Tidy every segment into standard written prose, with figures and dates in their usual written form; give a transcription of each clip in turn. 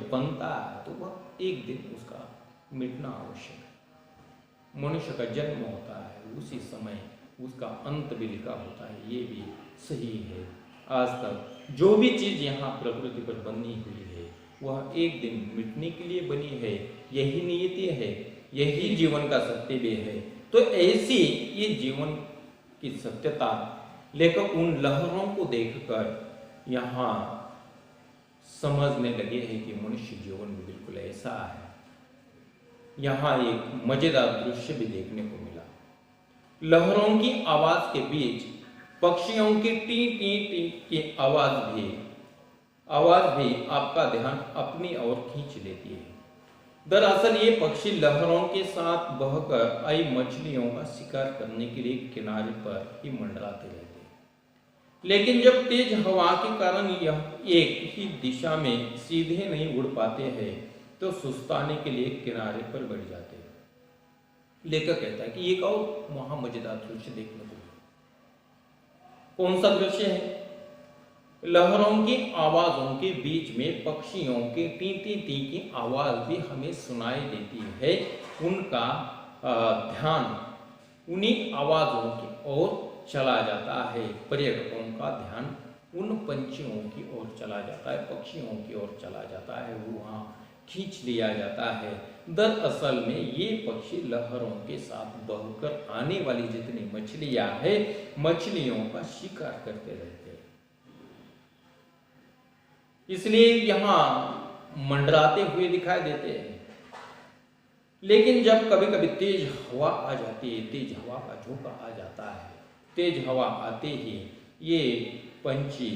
जब बनता है तो वह एक दिन उसका मिटना आवश्यक है। मनुष्य का जन्म होता है, उसी समय उसका अंत भी लिखा होता है, ये भी सही है। आज तक जो भी चीज़ यहाँ प्रकृति पर बनी हुई है वह एक दिन मिटने के लिए बनी है, यही नियति है, यही जीवन का सत्य भी है। तो ऐसी ये जीवन की सत्यता लेकर उन लहरों को देखकर यहाँ समझने लगे हैं कि मनुष्य जीवन भी बिल्कुल ऐसा है। यहाँ एक मजेदार दृश्य भी देखने को मिला। लहरों की आवाज के बीच पक्षियों की टी टी टी की आवाज भी आपका ध्यान अपनी ओर खींच लेती है। दरअसल ये पक्षी लहरों के साथ बहकर आई मछलियों का शिकार करने के लिए किनारे पर ही मंडराते रहते हैं, लेकिन जब तेज हवा के कारण यह एक ही दिशा में सीधे नहीं उड़ पाते हैं तो सुस्ताने के लिए किनारे पर बैठ जाते हैं। लेखक कहता है कि एक और महामजेदार दृश्य देखने को मिला। कौन सा दृश्य है? लहरों की आवाजों के बीच में पक्षियों के टी टी टी की आवाज भी हमें सुनाई देती है। उनका ध्यान उन्हीं आवाजों की ओर चला जाता है। पर्यटकों का ध्यान उन पंछियों की ओर चला जाता है, पक्षियों की ओर चला जाता है, वो वहाँ खींच लिया जाता है। दरअसल में ये पक्षी लहरों के साथ बहकर आने वाली जितनी मछलियां हैं, मछलियों का शिकार करते रहते हैं, इसलिए यहाँ मंडराते हुए दिखाई देते हैं। लेकिन जब कभी कभी तेज हवा आ जाती है, तेज हवा का झोंका आ जाता है, तेज हवा आते ही ये पंछी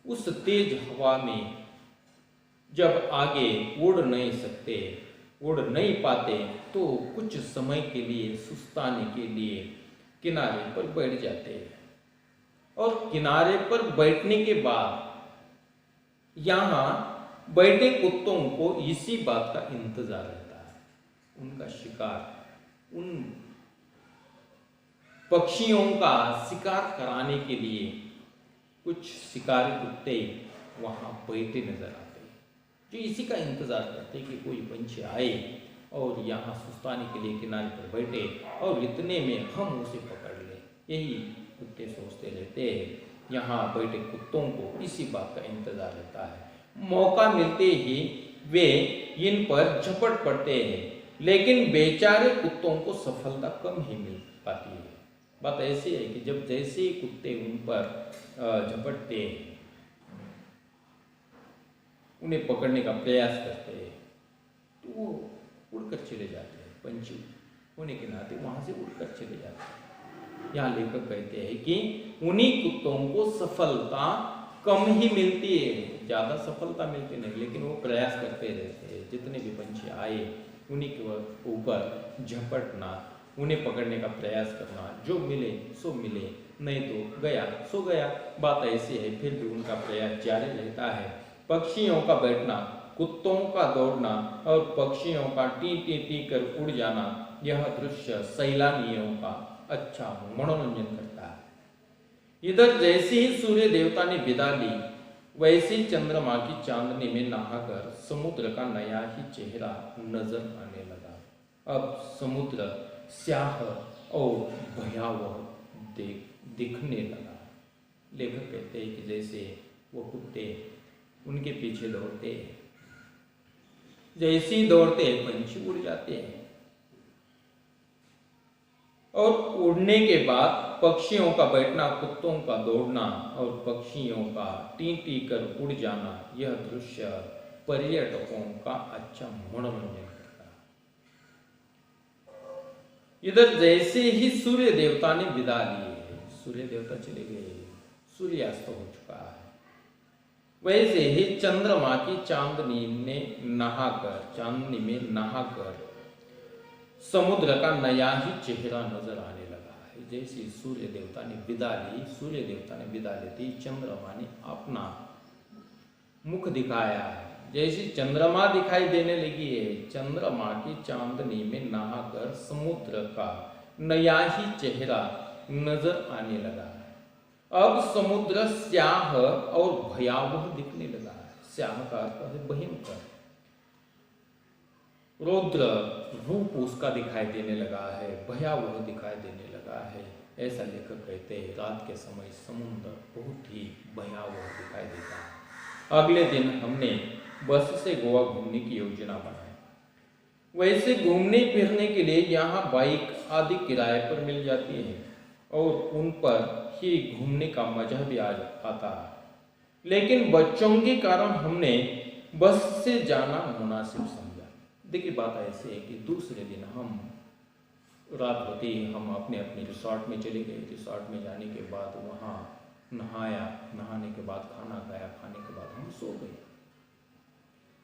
उस तेज हवा में जब आगे उड़ नहीं सकते, उड़ नहीं पाते, तो कुछ समय के लिए सुस्ताने के लिए किनारे पर बैठ जाते हैं। और किनारे पर बैठने के बाद यहाँ बैठे कुत्तों को इसी बात का इंतजार रहता है। उनका शिकार, उन पक्षियों का शिकार कराने के लिए कुछ शिकारी कुत्ते वहाँ बैठे नजर आते हैं, जो इसी का इंतजार करते हैं कि कोई पंछी आए और यहाँ सुस्ताने के लिए किनारे पर बैठे और इतने में हम उसे पकड़ लें। यही कुत्ते सोचते रहते हैं। यहाँ बैठे कुत्तों को इसी बात का इंतजार रहता है। मौका मिलते ही वे इन पर झपट पड़ते हैं, लेकिन बेचारे कुत्तों को सफलता कम ही मिल पाती है। बात ऐसी है कि जब जैसे ही कुत्ते उन पर झपटते हैं, उन्हें पकड़ने का प्रयास करते हैं, तो वो उड़कर चले जाते हैं। पंछी होने के नाते वहां से उड़कर चले जाते हैं। यहाँ लेखक कहते हैं कि उन्हीं कुत्तों को सफलता कम ही मिलती है, ज्यादा सफलता मिलती नहीं, लेकिन वो प्रयास करते रहते हैं। जितने भी पंछी आए उन्हीं के ऊपर झपटना, उन्हें पकड़ने का प्रयास करना, जो मिले सो मिले, नहीं तो गया सो गया। बात ऐसी है, फिर भी उनका प्रयास जारी रहता है। पक्षियों का बैठना, कुत्तों का दौड़ना और पक्षियों का टी टी टी कर उड़ जाना, यह दृश्य सैलानियों का अच्छा मनोरंजन करता है। इधर जैसे ही सूर्य देवता ने विदा ली, वैसे चंद्रमा की चांदनी में नहाकर समुद्र का नया ही चेहरा नजर आने लगा। अब समुद्र स्याह और भयावह दिखने लगा। लेखक कहते हैं कि जैसे वो कुत्ते उनके पीछे दौड़ते हैं, जैसे ही दौड़ते हैं पंछी उड़ जाते हैं, और उड़ने के बाद पक्षियों का बैठना, कुत्तों का दौड़ना और पक्षियों का टी टी कर उड़ जाना, यह दृश्य पर्यटकों का अच्छा मनोरंजन करता है। इधर जैसे ही सूर्य देवता ने विदा ली है, सूर्य देवता चले गए, सूर्यास्त हो चुका है, वैसे ही चंद्रमा की चांदनी में नहाकर समुद्र का नया ही चेहरा नजर आने लगा है। जैसे सूर्य देवता ने विदा ली, सूर्य देवता ने विदा लेते ही चंद्रमा ने अपना मुख दिखाया है। जैसे चंद्रमा दिखाई देने लगी है, चंद्रमा की चांदनी में नहाकर समुद्र का नया ही चेहरा नजर आने लगा है। अब समुद्र स्याह और भयावह दिखने लगा है। स्याह का अर्थ है भयंकर, रौद्र रूप उसका दिखाई देने लगा है, भयावह दिखाई देने लगा है। ऐसा लेखक कहते हैं रात के समय समुद्र बहुत ही भयावह दिखाई देता है। अगले दिन हमने बस से गोवा घूमने की योजना बनाई। वैसे घूमने फिरने के लिए यहाँ बाइक आदि किराए पर मिल जाती है और उन पर ही घूमने का मजा भी आता है, लेकिन बच्चों के कारण हमने बस से जाना मुनासिब समझा। देखिए बात ऐसी है कि दूसरे दिन हम रात होती ही हम अपने अपने रिसोर्ट में चले गए। रिसोर्ट में जाने के बाद वहाँ नहाया, नहाने के बाद खाना खाया, खाने के बाद हम सो गए।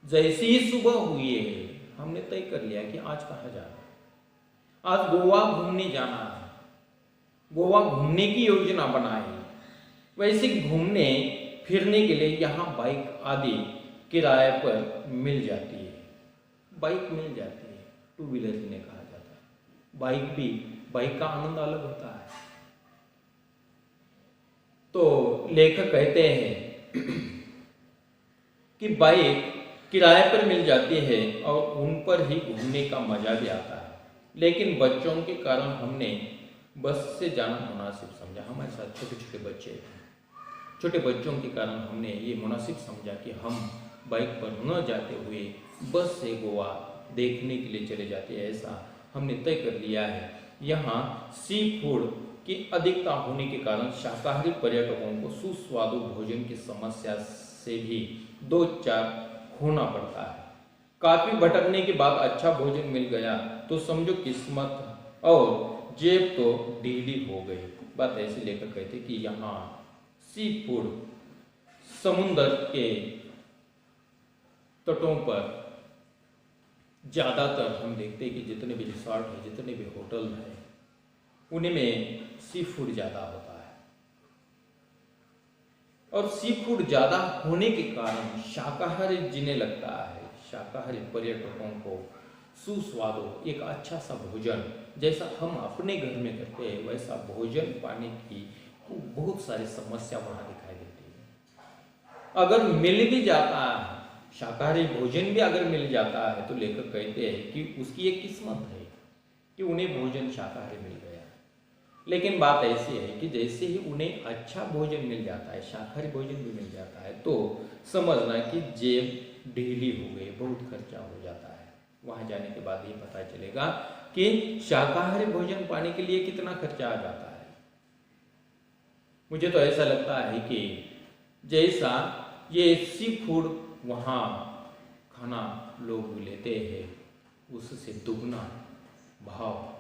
जैसे ही सुबह हुई है हमने तय कर लिया कि आज कहाँ जाना, आज गोवा घूमने जाना है। गोवा घूमने की योजना बनाई। वैसे घूमने फिरने के लिए यहाँ बाइक आदि किराए पर मिल जाती है। बाइक मिल जाती है, टू व्हीलर जिन्हें कहा जाता है। बाइक का आनंद अलग होता है। तो लेखक कहते हैं कि बाइक किराए पर मिल जाती है और उन पर ही घूमने का मजा भी आता है, लेकिन बच्चों के कारण हमने बस से जाना मुनासिब समझा। हमारे साथ छोटे छोटे बच्चे थे। छोटे बच्चों के कारण हमने ये मुनासिब समझा कि हम बाइक पर न जाते हुए बस से गोवा देखने के लिए चले जाते हैं। ऐसा हमने तय कर लिया है। यहाँ सी फूड की अधिकता होने के कारण शाकाहारी पर्यटकों को सुस्वादु भोजन की समस्या से भी दो चार होना पड़ता है। काफी भटकने के बाद अच्छा भोजन मिल गया तो समझो किस्मत और जेब तो ढीली हो गई। बात ऐसे लेकर कहते कि यहाँ सी फूड समुद्र के तटों पर ज्यादातर हम देखते हैं कि जितने भी रिसोर्ट है, जितने भी होटल है, उनमें सी फूड ज्यादा होता है। और सी फूड ज्यादा होने के कारण शाकाहारी जिन्हें लगता है, शाकाहारी पर्यटकों को सुस्वादु एक अच्छा सा भोजन जैसा हम अपने घर में करते हैं वैसा भोजन पाने की बहुत सारी समस्या वहाँ दिखाई देती है। अगर मिल भी जाता है, शाकाहारी भोजन भी अगर मिल जाता है, तो लेखक कहते हैं कि उसकी एक किस्मत है कि उन्हें भोजन शाकाहारी मिल गया। लेकिन बात ऐसी है कि जैसे ही उन्हें अच्छा भोजन मिल जाता है, शाकाहारी भोजन भी मिल जाता है, तो समझना कि जेब ढीली हो गई, बहुत खर्चा हो जाता है। वहाँ जाने के बाद ये पता चलेगा कि शाकाहारी भोजन पाने के लिए कितना खर्चा आ जाता है। मुझे तो ऐसा लगता है कि जैसा ये सी फूड वहाँ खाना लोग लेते हैं, उससे दुगना भाव,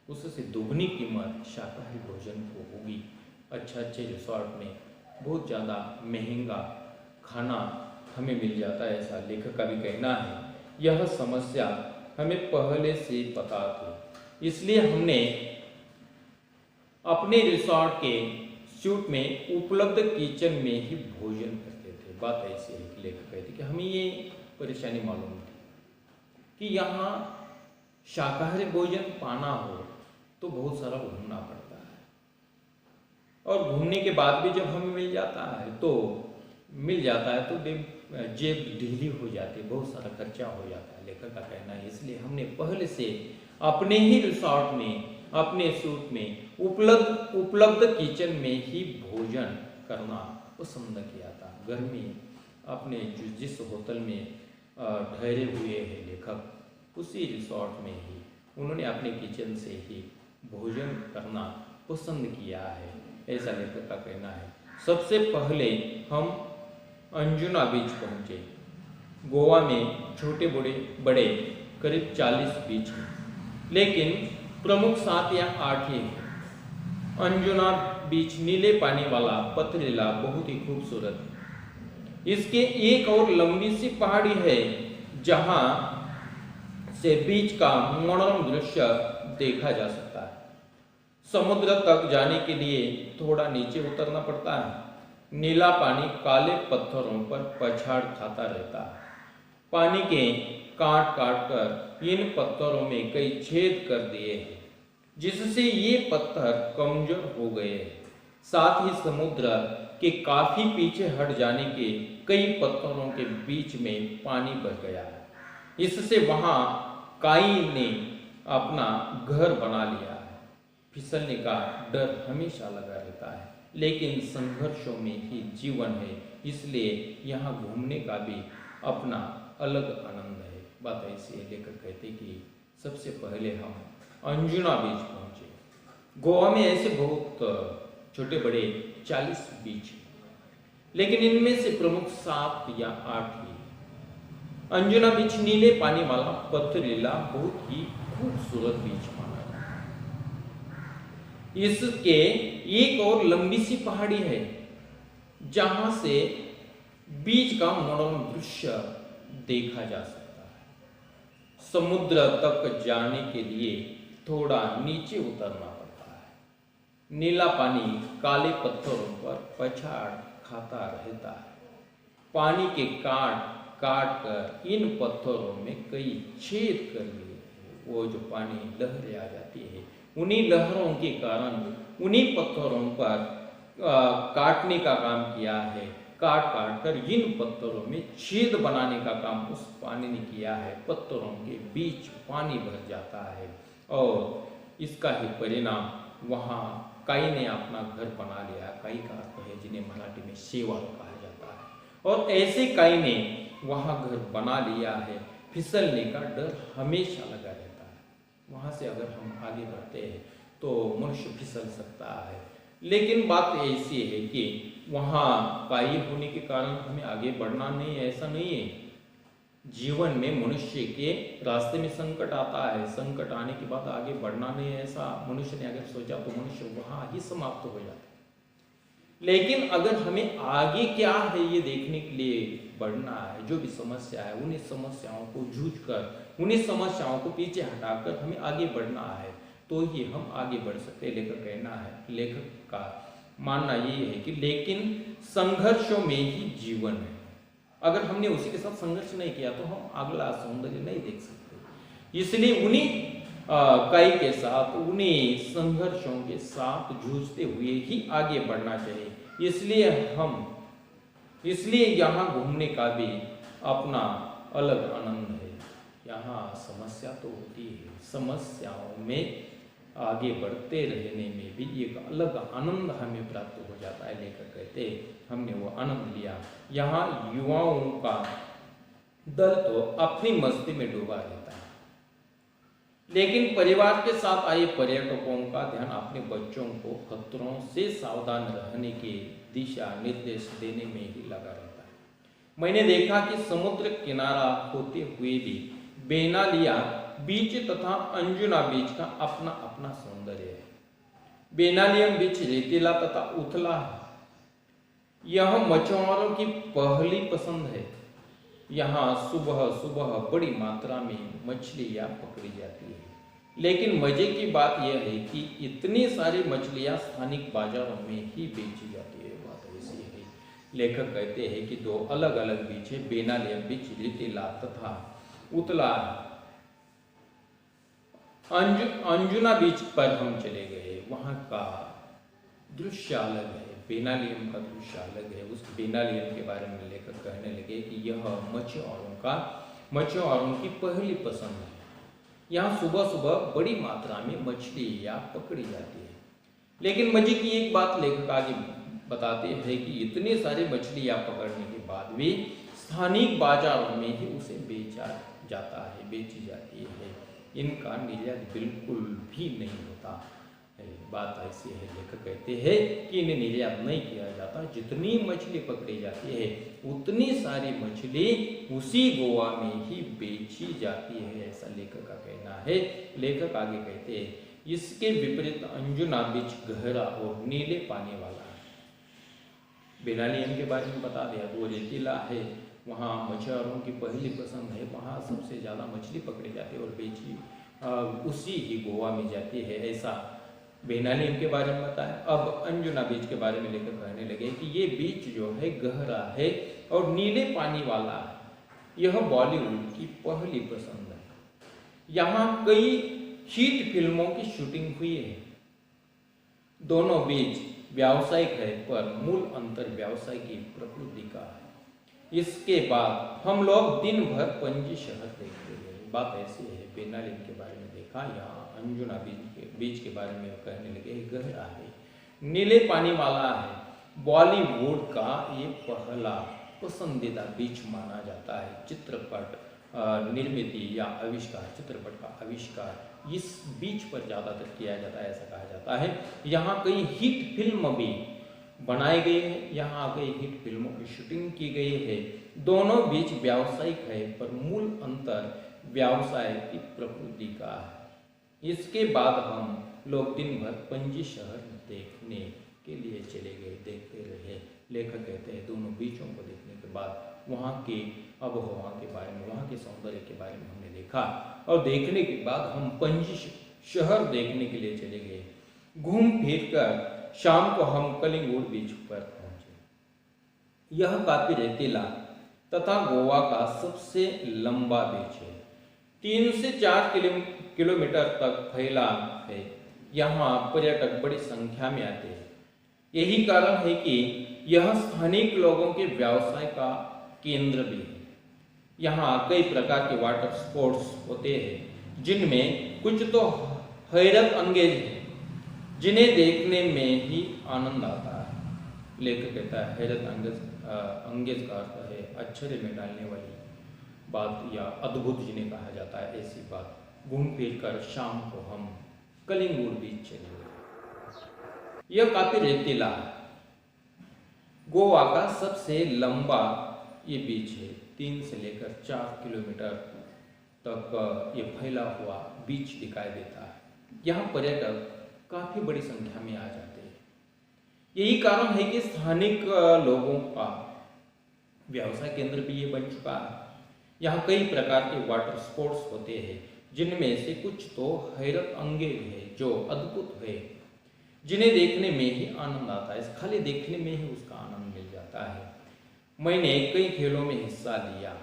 उससे दुगनी कीमत शाकाहारी भोजन को होगी। अच्छे रिसोर्ट में बहुत ज़्यादा महंगा खाना हमें मिल जाता है, ऐसा लेखक का भी कहना है। यह समस्या हमें पहले से पता थी, इसलिए हमने अपने रिसोर्ट के सूट में उपलब्ध किचन में ही भोजन करते थे। बात ऐसी है कि लेखक कहते कि हमें ये परेशानी मालूम थी कि यहाँ शाकाहारी भोजन पाना हो तो बहुत सारा घूमना पड़ता है, और घूमने के बाद भी जब हमें मिल जाता है तो जेब ढीली हो जाती है, बहुत सारा खर्चा हो जाता है, लेखक का कहना है। इसलिए हमने पहले से अपने ही रिसोर्ट में, अपने सूट में उपलब्ध किचन में ही भोजन करना पसंद किया था। घर में अपने जिस होटल में ठहरे हुए हैं लेखक, उसी रिसोर्ट में ही उन्होंने अपने किचन से ही भोजन करना पसंद किया है, ऐसा लेखक का कहना है। सबसे पहले हम अंजुना बीच पहुंचे। गोवा में छोटे बड़े करीब 40 बीच हैं, लेकिन प्रमुख 7 या 8 ही हैं। अंजुना बीच नीले पानी वाला पथरीला बहुत ही खूबसूरत है। इसके एक और लंबी सी पहाड़ी है जहां से बीच का मनोरम दृश्य देखा जा सकता है। समुद्र तक जाने के लिए थोड़ा नीचे उतरना पड़ता है। नीला पानी काले पत्थरों पर पछाड़ खाता रहता है। पानी के काट कर इन पत्थरों में कई छेद कर दिए हैं, जिससे ये पत्थर कमजोर हो गए हैं। साथ ही समुद्र के काफी पीछे हट जाने के कई पत्थरों के बीच में पानी भर गया है। इससे वहां काईन ने अपना घर बना लिया है। फिसलने का डर हमेशा लगा रहता है, लेकिन संघर्षों में ही जीवन है, इसलिए यहाँ घूमने का भी अपना अलग आनंद है। बात ऐसी है, लेखक कहते कि सबसे पहले हम अंजुना बीच पहुंचे। गोवा में ऐसे बहुत छोटे बड़े 40 बीच हैं, लेकिन इनमें से प्रमुख 7 या 8 ही। अंजुना बीच नीले पानी वाला पथरीला बहुत ही खूबसूरत बीच माना जाता है। इसके एक और लंबी सी पहाड़ी है जहां से बीच का मनोरम दृश्य देखा जा सकता है। समुद्र तक जाने के लिए थोड़ा नीचे उतरना पड़ता है। नीला पानी काले पत्थरों पर पछाड़ खाता रहता है। पानी के काट कर इन पत्थरों में कई छेद कर लिए। वो जो पानी लहरें आ जाती है, उन्हीं लहरों के कारण उन्हीं पत्थरों पर काटने का काम किया है। काट कर इन पत्थरों में छेद बनाने का काम उस पानी ने किया है। पत्थरों के बीच पानी भर जाता है और इसका ही परिणाम वहाँ काई ने अपना घर बना लिया। काई का अर्थ है जिन्हें मराठी में शेवाल कहा जाता है, और ऐसे काई ने वहाँ घर बना लिया है। फिसलने का डर हमेशा लगा रहता है। वहाँ से अगर हम आगे बढ़ते हैं तो मनुष्य फिसल सकता है, लेकिन बात ऐसी है कि वहाँ काई होने के कारण हमें आगे बढ़ना नहीं है, ऐसा नहीं है। जीवन में मनुष्य के रास्ते में संकट आता है, संकट आने के बाद आगे बढ़ना नहीं है, ऐसा मनुष्य ने अगर सोचा तो मनुष्य वहाँ ही समाप्त हो जाता है। लेकिन अगर हमें आगे क्या है ये देखने के लिए बढ़ना है, जो भी समस्या है उन्हीं समस्याओं को जूझकर, उन्हीं समस्याओं को पीछे हटाकर हमें आगे बढ़ना है, तो ही हम आगे बढ़ सकते हैं। लेखक का मानना ये है कि लेकिन संघर्षों में ही जीवन है। अगर हमने उसी के साथ संघर्ष नहीं किया तो हम अगला सौंदर्य नहीं देख सकते। इसलिए उन्हीं काई के साथ, उन्हीं संघर्षों के साथ जूझते हुए ही आगे बढ़ना चाहिए। इसलिए यहाँ घूमने का भी अपना अलग आनंद है। यहाँ समस्या तो होती है, समस्याओं में आगे बढ़ते रहने में भी एक अलग आनंद हमें प्राप्त हो जाता है। लेखक कहते हमने वो आनंद लिया। यहाँ युवाओं का दल तो अपनी मस्ती में डूबा रहता है, लेकिन परिवार के साथ आए पर्यटकों का ध्यान अपने बच्चों को खतरों से सावधान रहने के दिशा निर्देश देने में ही लगा रहता है। मैंने देखा कि समुद्र किनारा होते हुए भी बेनालिया बीच तथा अंजुना बीच का अपना अपना सौंदर्य है। बेनालियम बीच रेतीला तथा उथला है। यह मछुआरों की पहली पसंद है। यहाँ सुबह सुबह बड़ी मात्रा में मछलियाँ पकड़ी जाती है, लेकिन मजे की बात यह है कि इतनी सारी मछलियाँ स्थानिक बाजारों में ही बेची जाती है। बात ऐसी है। लेखक कहते हैं कि 2 अलग अलग बीच है, बेनालियम बीच रेतीला तथा उतला। अंजुना बीच पर हम चले गए, वहाँ का दृश्य अलग है, बेनालियम का दृश्य अलग है। उस बेनालियम के बारे में लेखक कहने लगे कि यह मछुआरों की पहली पसंद है। यहाँ सुबह सुबह बड़ी मात्रा में मछलियाँ पकड़ी जाती है, लेकिन मजे की एक बात लेखक आगे बताते हैं कि इतनी सारी मछलियाँ पकड़ने के बाद भी स्थानिक बाजारों में ही उसे बेचा जाता है, बेची जाती है। इनका निर्यात बिल्कुल भी नहीं होता है। बात ऐसी है, लेखक कहते हैं कि इन्हें निर्यात नहीं किया जाता। जितनी मछली पकड़ी जाती है उतनी सारी मछली उसी गोवा में ही बेची जाती है, ऐसा लेखक का कहना है। लेखक आगे कहते हैं इसके विपरीत अंजुना बीच गहरा और नीले पानी वाला है। बेनालियम के बारे में बता दिया, वो रेतीला है, वहाँ मछुआरों की पहली पसंद है, वहाँ सबसे ज़्यादा मछली पकड़ी जाती है और बेची उसी ही गोवा में जाती है, ऐसा बेनालियम के बारे में बताया। अब अंजुना बीच के बारे में लेकर कहने लगे कि ये बीच जो है गहरा है और नीले पानी वाला है। यह बॉलीवुड की पहली पसंद है। यहाँ कई हिट फिल्मों की शूटिंग हुई है। दोनों बीच व्यावसायिक है, पर मूल अंतर व्यवसाय की प्रकृति का है। इसके बाद हम लोग दिन भर पणजी शहर देखते गए। बात ऐसी है, पेनालिम के बारे में देखा, यहाँ अंजुना बीच के बारे में कहने लगे गहरा है, नीले पानी वाला है, बॉलीवुड का ये पहला पसंदीदा बीच माना जाता है। चित्रपट निर्मित या आविष्कार, चित्रपट का आविष्कार इस बीच पर ज़्यादातर किया जाता है, ऐसा कहा जाता है। यहाँ कई हिट फिल्म भी बनाए गए हैं, यहाँ कई हिट फिल्मों की शूटिंग की गई है। दोनों बीच व्यावसायिक है, पर मूल अंतर व्यवसाय की प्रकृति का है। इसके बाद हम लोग दिन भर पणजी शहर देखने के लिए चले गए, देखते रहे। लेखक कहते हैं दोनों बीचों को देखने के बाद वहाँ की आबोहवा के बारे में, वहाँ के सौंदर्य के बारे में हमने देखा, और देखने के बाद हम पणजी शहर देखने के लिए चले गए। घूम फिर कर शाम को हम कलिंगुड बीच पर पहुंचे। यह काफी रेतीला तथा गोवा का सबसे लंबा बीच है, 3 से 4 किलोमीटर तक फैला है। यहाँ पर्यटक बड़ी संख्या में आते हैं। यही कारण है कि यह स्थानीय लोगों के व्यवसाय का केंद्र भी है। यहाँ कई प्रकार के वाटर स्पोर्ट्स होते हैं, जिनमें कुछ तो हैरत अंगेज है, जिन्हें देखने में ही आनंद आता है। लेखक कहता है हैरत अंगेज का अर्थ है आश्चर्य में डालने वाली बात या अद्भुत जिन्हें कहा जाता है, ऐसी बात। घूम फिर कर शाम को हम कलिंगुड बीच चले गए। यह काफी रेतीला है, गोवा का सबसे लंबा ये बीच है, 3 से लेकर 4 किलोमीटर तक ये फैला हुआ बीच दिखाई देता है। यहाँ पर्यटक काफी बड़ी संख्या में आ जाते हैं। यही कारण है कि स्थानिक लोगों का व्यवसाय केंद्र भी ये बन चुका है। यहाँ कई प्रकार के वाटर स्पोर्ट्स होते हैं, जिनमें से कुछ तो हैरत अंगेज है, जो अद्भुत है, जिन्हें देखने में ही आनंद आता है। खाली देखने में ही उसका आनंद मिल जाता है। मैंने कई खेलों में हिस्सा लिया।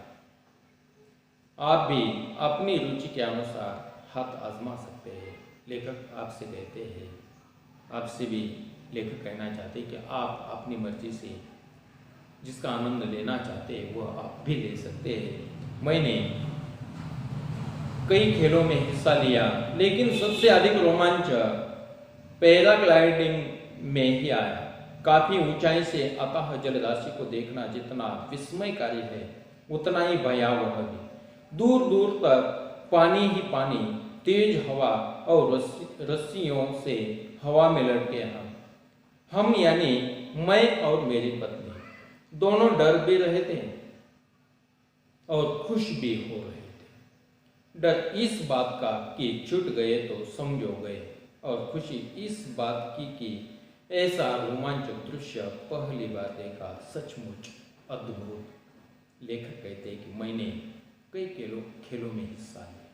आप भी अपनी रुचि के अनुसार हाथ आजमा सकते हैं। लेखक आपसे कहते हैं, आपसे भी लेखक कहना चाहते हैं कि आप अपनी मर्जी से जिसका आनंद लेना चाहते हैं वह आप भी ले सकते हैं। मैंने कई खेलों में हिस्सा लिया, लेकिन सबसे अधिक रोमांच पैराग्लाइडिंग में ही आया। काफी ऊंचाई से अथाह जलराशि को देखना जितना विस्मयकारी है, उतना ही भयावह भी। दूर दूर तक पानी ही पानी, तेज हवा और रस्सियों से हवा में लटके हम यानी मैं और मेरी पत्नी दोनों डर भी रहे थे और खुश भी हो रहे थे। डर इस बात का कि छूट गए तो समझो गए, और खुशी इस बात की कि ऐसा रोमांचक दृश्य पहली बार देखा, सचमुच अद्भुत। लेखक कहते हैं कि मैंने कई खेलों में हिस्सा लिया,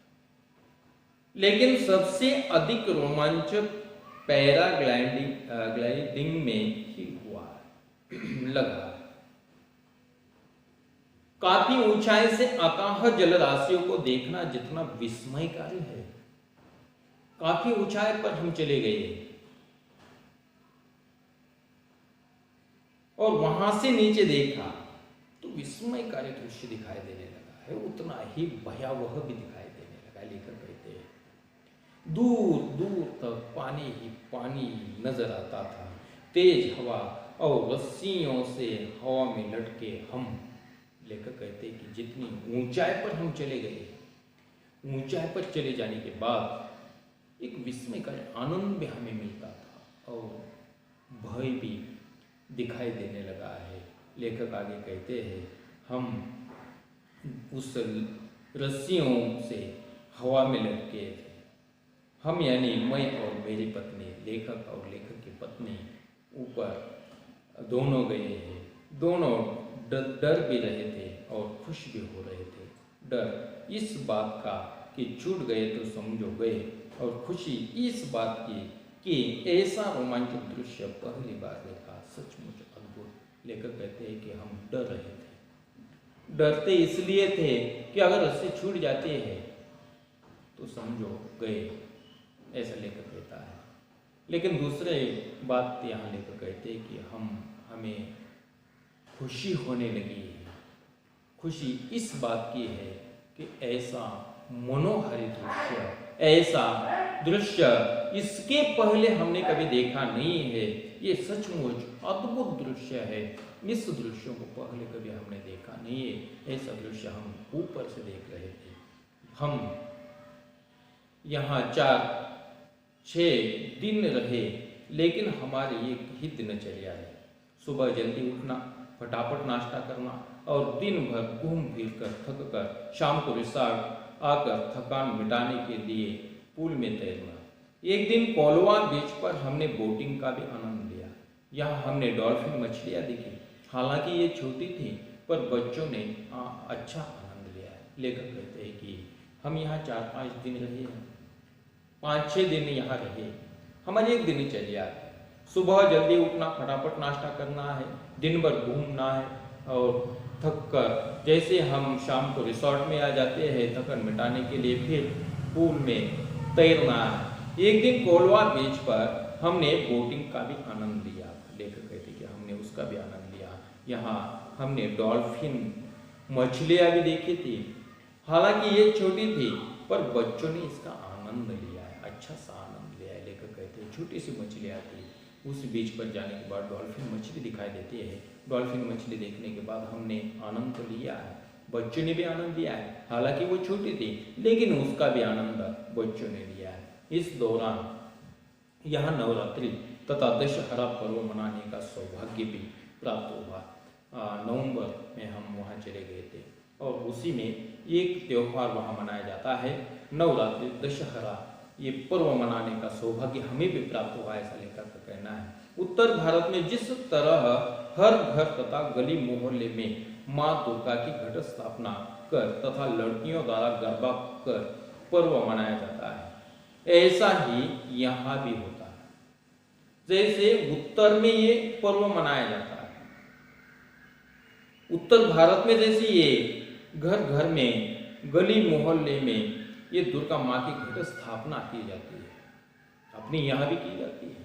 लेकिन सबसे अधिक रोमांचक पैराग्लाइडिंग में ही हुआ लगा। काफी ऊंचाई से अथाह जलराशियों को देखना जितना विस्मयकारी है, काफी ऊंचाई पर हम चले गए और वहां से नीचे देखा तो विस्मयकारी दृश्य दिखाई देने लगा है, उतना ही भयावह भी दिखाई देने लगा। लेखक कहते हैं दूर दूर तक पानी ही पानी नजर आता था, तेज हवा और रस्सियों से हवा में लटके हम। लेखक कहते हैं कि जितनी ऊंचाई पर हम चले गए, ऊंचाई पर चले जाने के बाद एक विस्मयकारी आनंद भी हमें मिलता था और भय भी दिखाई देने लगा है। लेखक आगे कहते हैं हम उस रस्सियों से हवा में लटके थे। हम यानी मैं और मेरी पत्नी, लेखक और लेखक की पत्नी ऊपर दोनों गए हैं। दोनों डर भी रहे थे और खुश भी हो रहे थे। डर इस बात का कि छूट गए तो समझो गए, और खुशी इस बात की कि ऐसा रोमांचक दृश्य पहली बार देखा, सचमुच अद्भुत। लेखक कहते हैं कि हम डर रहे थे। डरते इसलिए थे कि अगर रस्सी छूट जाती है तो समझो गए, ऐसा लेखक कहता है। लेकिन दूसरे बात यहाँ लेखक कहते हैं कि हमें खुशी होने लगी, खुशी इस बात की है कि ऐसा मनोहारी दृश्य, ऐसा दृश्य इसके पहले हमने कभी देखा नहीं है। ये सचमुच अद्भुत दृश्य है। इस दृश्य को पहले कभी हमने देखा नहीं है। ऐसा दृश्य हम ऊपर से देख रहे थे। हम यहाँ 4-6 दिन रहे, लेकिन हमारे एक ही दिनचर्या है। सुबह जल्दी उठना, फटाफट नाश्ता करना और दिन भर घूम फिर कर थक कर शाम को रिसॉर्ट आकर थकान मिटाने के लिए पूल में तैरना। एक दिन कोलवा बीच पर हमने बोटिंग का भी आनंद लिया। यहाँ हमने डॉल्फिन मछलियाँ देखी। हालांकि ये छोटी थी, पर बच्चों ने अच्छा आनंद लिया। लेखक कहते हैं कि हम यहाँ 4-5 दिन रहे हैं, 5-6 दिन यहाँ रहे। हमारी एक दिनचर्या है। सुबह जल्दी उठना, फटाफट नाश्ता करना है, दिन भर घूमना है और थक कर जैसे हम शाम को रिसॉर्ट में आ जाते हैं थकन मिटाने के लिए, फिर पूल में तैरना है। एक दिन कोलवा बीच पर हमने बोटिंग का भी आनंद लिया। लेखक कहते कि हमने उसका भी आनंद लिया। यहाँ हमने डॉल्फिन मछलियाँ भी देखी थी। हालांकि ये छोटी थी, पर बच्चों ने इसका आनंद लिया है, अच्छा सा आनंद लिया है। लेखक कहते हैं छोटी सी मछलियाँ थी। उस बीच पर जाने के बाद डॉल्फिन मछली दिखाई देती है। डॉल्फिन मछली देखने के बाद हमने आनंद तो लिया है, बच्चों ने भी आनंद लिया है। हालांकि वो छोटी थी, लेकिन उसका भी आनंद बच्चों ने लिया है। इस दौरान यहाँ नवरात्रि तथा दशहरा पर्व मनाने का सौभाग्य भी प्राप्त हुआ। नवंबर में हम वहाँ चले गए थे और उसी में एक त्यौहार वहाँ मनाया जाता है, नवरात्रि दशहरा। ये पर्व मनाने का सौभाग्य हमें भी प्राप्त हुआ, ऐसा लेखक का कहना है। उत्तर भारत में जिस तरह हर घर तथा गली मोहल्ले में माँ दुर्गा की घट स्थापना कर तथा लड़कियों द्वारा गरबा कर पर्व मनाया जाता है, ऐसा ही यहाँ भी होता है। जैसे उत्तर में ये पर्व मनाया जाता है, उत्तर भारत में जैसे ये घर घर में गली मोहल्ले में ये दुर्गा माँ की घट स्थापना की जाती है, अपनी यहाँ भी की जाती है।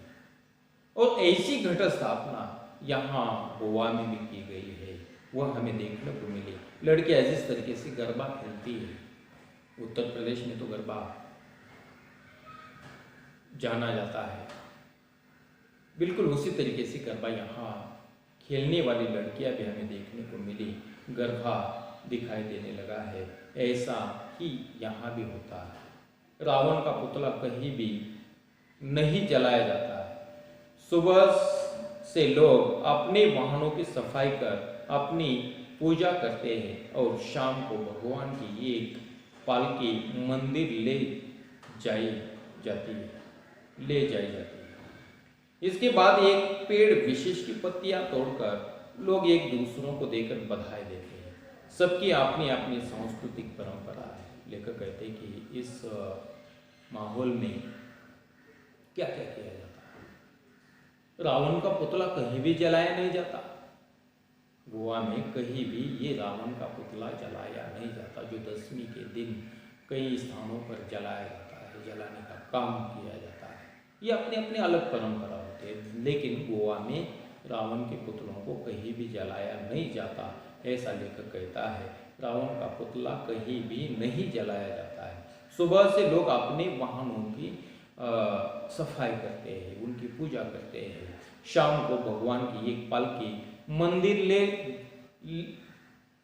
और ऐसी घट स्थापना यहाँ गोवा में भी की गई है, वह हमें देखने को मिली। लड़कियां जिस तरीके से गरबा खेलती है, उत्तर प्रदेश में तो गरबा जाना जाता है, बिल्कुल उसी तरीके से गरबा यहाँ खेलने वाली लड़कियां भी हमें देखने को मिली। गरबा दिखाई देने लगा है, ऐसा ही यहाँ भी होता है। रावण का पुतला कहीं भी नहीं जलाया जाता है। सुबह से लोग अपने वाहनों की सफाई कर अपनी पूजा करते हैं और शाम को भगवान की एक पालकी मंदिर ले जाई जाती है। इसके बाद एक पेड़ विशेष की पत्तियां तोड़कर लोग एक दूसरों को देकर बधाई देते हैं। सबकी अपनी अपनी सांस्कृतिक परंपरा है। लेखक कहते हैं कि इस माहौल में क्या क्या किया जाता है। रावण का पुतला कहीं भी जलाया नहीं जाता। गोवा में कहीं भी ये रावण का पुतला जलाया नहीं जाता, जो दशमी के दिन कई स्थानों पर जलाया जाता है, जलाने का काम किया जाता है। ये अपने अपने अलग परंपरा होते हैं, लेकिन गोवा में रावण के पुतलों को कहीं भी जलाया नहीं जाता, ऐसा लेखक कहता है। रावण का पुतला कहीं भी नहीं जलाया जाता है। सुबह से लोग अपने वाहनों की सफाई करते हैं, उनकी पूजा करते हैं। शाम को भगवान की एक पालकी मंदिर ले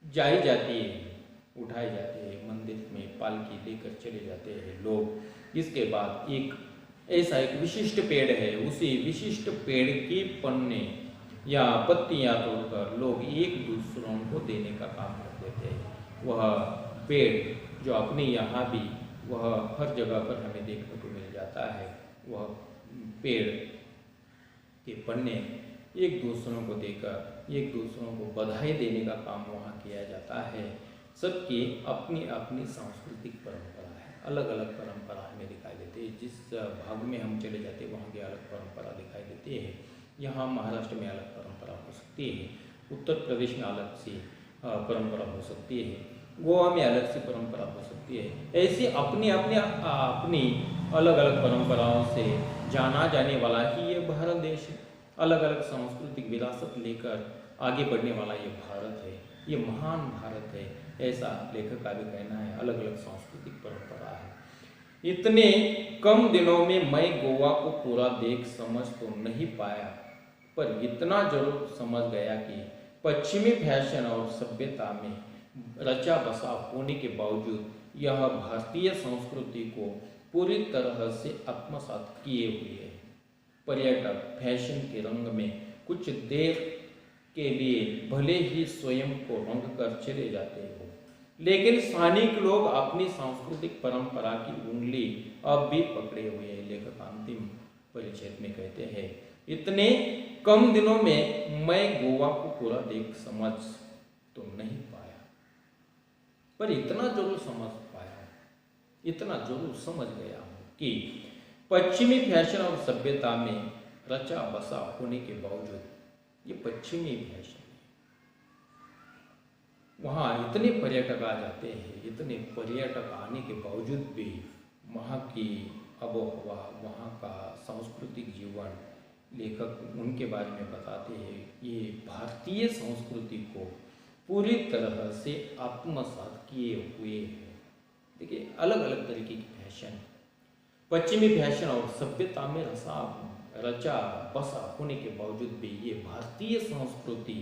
जाई जाती है, उठाई जाती है, मंदिर में पालकी लेकर चले जाते हैं लोग। इसके बाद एक ऐसा एक विशिष्ट पेड़ है, उसी विशिष्ट पेड़ की पन्ने या पत्तियां तोड़कर लोग एक दूसरों को देने का काम करते थे। वह पेड़ जो अपने यहाँ भी वह हर जगह पर हमें देखने को मिल जाता है, वह पेड़ के पन्ने एक दूसरों को देकर एक दूसरों को बधाई देने का काम वहाँ किया जाता है। सबकी अपनी अपनी सांस्कृतिक परंपरा है, अलग अलग परंपरा हमें दिखाई देती है। जिस भाग में हम चले जाते हैं वहाँ की अलग परंपरा दिखाई देती है। यहाँ महाराष्ट्र में अलग परंपरा हो सकती है, उत्तर प्रदेश में अलग सी परंपरा हो सकती है, गोवा में अलग सी परंपरा हो सकती है। ऐसी अपनी अपनी अलग अलग परंपराओं से जाना जाने वाला ही ये भारत देश है। अलग अलग सांस्कृतिक विरासत लेकर आगे बढ़ने वाला ये भारत है। ये महान भारत है, ऐसा लेखक का भी कहना है। अलग अलग सांस्कृतिक परंपरा है। इतने कम दिनों में मैं गोवा को पूरा देख समझ तो नहीं पाया, पर इतना जरूर समझ गया कि पश्चिमी फैशन और सभ्यता में रचा बसा होने के बावजूद यह भारतीय संस्कृति को पूरी तरह से आत्मसात किए हुए है। पर्यटक फैशन के रंग में कुछ देर के लिए भले ही स्वयं को रंग कर चले जाते हो, लेकिन स्थानिक लोग अपनी सांस्कृतिक परंपरा की उंगली अब भी पकड़े हुए हैं। लेखक अंतिम परिच्छेद में कहते हैं, इतने कम दिनों में मैं गोवा को पूरा देख समझ तो नहीं पाया, पर इतना जरूर समझ पाया, इतना जरूर समझ गया हूं कि पश्चिमी फैशन और सभ्यता में रचा बसा होने के बावजूद ये पश्चिमी फैशन है। वहाँ इतने पर्यटक आ जाते हैं, इतने पर्यटक आने के बावजूद भी वहाँ की आबोहवा, वहाँ का सांस्कृतिक जीवन, लेखक उनके बारे में बताते हैं, ये भारतीय संस्कृति को पूरी तरह से आत्मसात किए हुए हैं। देखिए, अलग अलग तरीके की फैशन, पश्चिमी फैशन और सभ्यता में रचा बसा होने के बावजूद भी ये भारतीय संस्कृति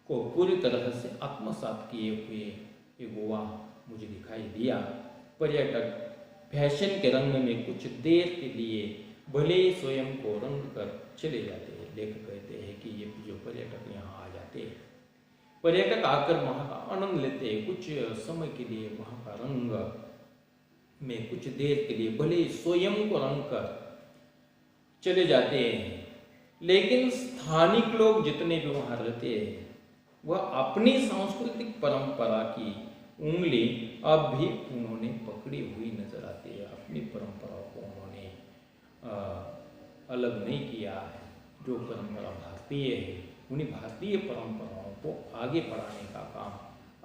को पूरी तरह से आत्मसात किए हुए ये गोवा मुझे दिखाई दिया। पर्यटक फैशन के रंग में कुछ देर के लिए भले ही स्वयं को रंग कर चले जाते हैं। लेखक कहते हैं कि ये जो पर्यटक यहाँ आ जाते हैं, पर्यटक आकर वहाँ का आनंद लेते हैं, कुछ समय के लिए वहाँ का रंग में कुछ देर के लिए भले ही स्वयं को रंग कर चले जाते हैं, लेकिन स्थानिक लोग जितने भी वहाँ रहते हैं वह अपनी सांस्कृतिक परंपरा की उंगली अब भी उन्होंने पकड़ी हुई नजर आती है। अपनी परंपराओं को उन्होंने अलग नहीं किया है। जो परंपरा भारतीय है, उन्हीं भारतीय परंपराओं को आगे बढ़ाने का काम,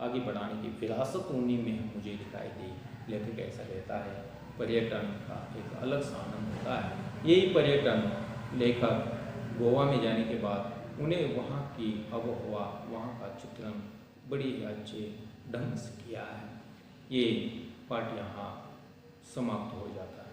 आगे बढ़ाने की विरासत उन्हीं में मुझे दिखाई दी। लेखक ऐसा कहता है, पर्यटन का एक अलग सा आनंद होता है। यही पर्यटन लेखक गोवा में जाने के बाद उन्हें वहाँ की आबोहवा, वहाँ का चित्रण बड़ी अच्छे ढंग से किया है। ये पाठ यहाँ समाप्त हो जाता है।